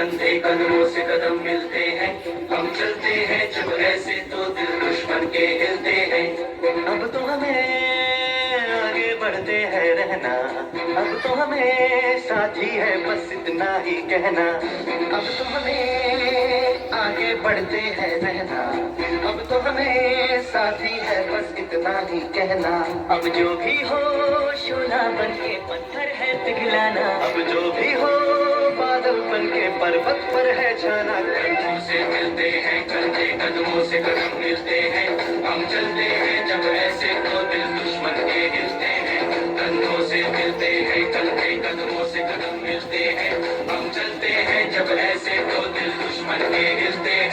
कंधे कदमों से कदम मिलते हैं, हम चलते हैं जब ऐसे तो दिल दुश्मन के हिलते हैं। अब तो हमें आगे बढ़ते हैं रहना, अब तो हमें साथी है बस इतना ही कहना। अब तो हमें आगे बढ़ते हैं रहना, अब तो हमें साथी है बस इतना ही कहना। अब जो भी हो शोला बन के पत्थर है पिघलाना, अब जो भी हो बादल बन के पर्वत पर है छाना। कंधों से मिलते हैं कंधे कदमों से कदम मिलते हैं, हम चलते हैं जब ऐसे तो दिल दुश्मन के हिलते हैं। कंधों से मिलते हैं कंधे कदमों से कदम मिलते हैं, हम चलते हैं जब ऐसे तो दिल दुश्मन के हिलते हैं।